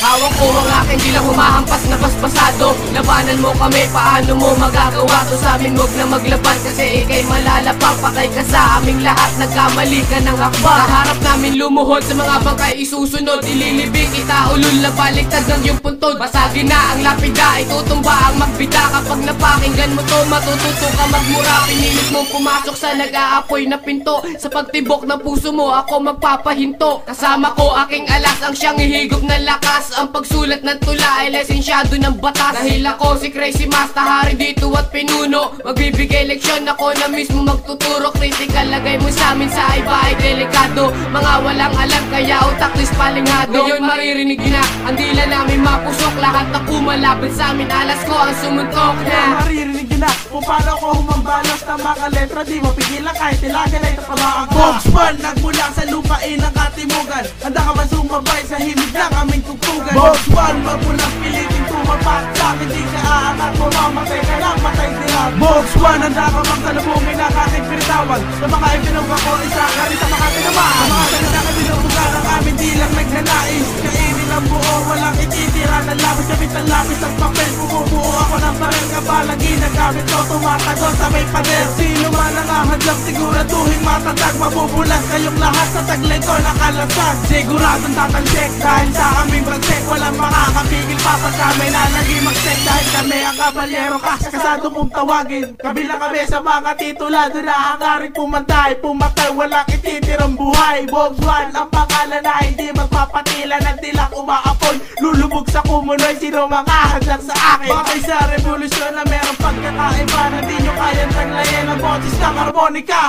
Hawak ko ang akin, di lang humahampas na paspasado. Labanan mo kami, paano mo magagawa to sa amin? Huwag na maglaban kasi ikay malalapang. Pakay ka sa aming lahat, nagkamali ka ng akbang. Sa harap namin lumuhod, sa mga bangkay isusunod. Ililibing kita, ulul na baliktad ng iyong puntod. Basagin na ang lapida, itutumba ang magbida. Kapag napakinggan mo to, matututo ka magmura. Pinilit mong pumasok sa nag-aapoy na pinto. Sa pagtibok ng puso mo, ako magpapahinto. Kasama ko aking alas, ang siyang ihigop ng lakas. Ang pagsulat ng tula ay lesensyado ng batas. Dahil ako si Crazy Master, hari dito at pinuno. Magbibigay leksyon, ako na mismo magtuturo. Critical lagay mo sa amin, sa iba ay delikado. Mga walang alam kaya utaklis palinghado. Ngayon maririnig na, ang dila namin mapusok. Lahat na kumalaban sa amin, alas ko ang sumuntok na. Maririnig na kung paano ko humambalos ng mga letra. Di mapigilan kahit ilagan ay tatamaan ka. Boxman, nagmula sa lupain ng katimugan. Handa ka ba sumabay sa himig ng aming tugtugan? Boxman, mabulang piliting tumapat sa akin. Di ka aangat mo, mamatay ka lang, matay dilag. Boxman, handa ka bang talubungin ang aking pinitawan. Sa mga ibinuga ko, isa ka rin sa mga tinamaan. Sa mga salita ka binubugan ang aming di lang nagnanais. Kainin ang buo, walang ititira ng lapis. Kapit ang lapis ang papel, bumubuo ako ng baril. Kabalang ginagamit ko, tumatago sa may pader. Sino man ang ahadlang, siguraduhin matatag. Mabubulas kayong lahat sa taglay ko nakalasag. Siguradong tatalsik dahil sa aming bagsek. Walang makakapigil pa pag kami na naging magsek. Dahil kami ang kabalyero kasado mong tawagin. Kabilang kami sa mga titulado na hangaring pumantay. Pumatay, walang ititirang buhay. Boxman, ang pangalan na hindi magpapatila. Nagdilang umaapoy, lulubog sa kumunoy. Sino mga hadlang sa akin? Bakit sa revolusyon na merong pagkakaiba na di nyo kayang taglayin ang boses ng harmonika.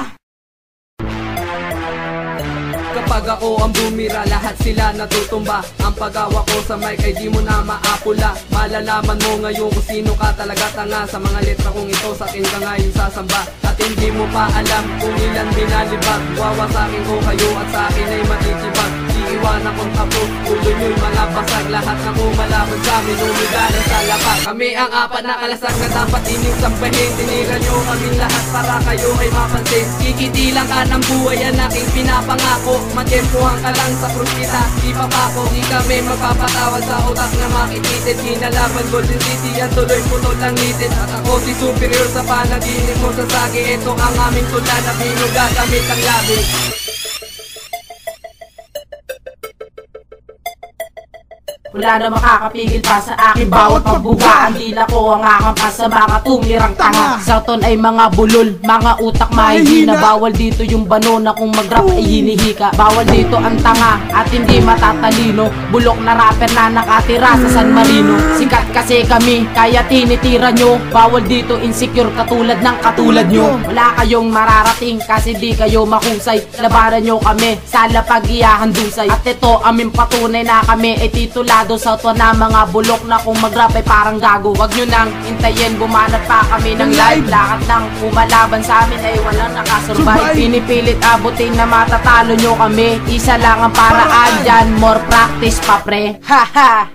Kapag ako ang bumira, lahat sila natutumba. Ang paggawa ko sa mic ay di mo na maapula. Malalaman mo ngayon kung sino ka talaga tanga. Sa mga letra kong ito, sa akin ka ngayon sasamba. At hindi mo pa alam kung ilan binalibag. Wawasakin ko kayo at sa akin ay matitibag. Iiwanan kong tapos, ulo nyo'y mga basag. Lahat na kumalaban sa amin, umigala sa lapak. Kami ang apat na kalasag na dapat inyong sambahin. Tinira nyo kami lahat para kayo ay mapansin. Kikitilang ka ng buhay, yan aking pinapangako. Matempuhan ka lang sa krus kita, di papako. Di kami magpapatawad sa utak na makititid. Kinalaban Golden City, yan tuloy putol ang litid. At ako si superior sa panaginip mo sa sagi. Ito ang aming tula na binuga gamit ang labi. Wala na makakapigil pa sa akin bawat pagbuga. Ang dila ko ang akampas sa mga tumirang tanga. Sa ton ay mga bulol, mga utak mahihina. Bawal dito yung bano na kung mag-rap ay hinihika. Bawal dito ang tanga at hindi matatalino. Bulok na rapper na nakatira sa San Marino. Sikat kasi kami, kaya tinitira nyo. Bawal dito insecure katulad ng katulad nyo. Wala kayong mararating kasi di kayo mahusay. Labanan nyo kami sa lapag-iyahan dusay. At ito aming patunay na kami ay titulado sa to na mga bulok na kung mag-rap ay parang gago. Wag nyo nang hintayin, bumanat pa kami ng live. Lahat ng kumalaban sa amin ay walang nakasurvive. Pinipilit abutin na matatalo nyo kami. Isa lang ang paraan dyan, more practice pa pre. Haha.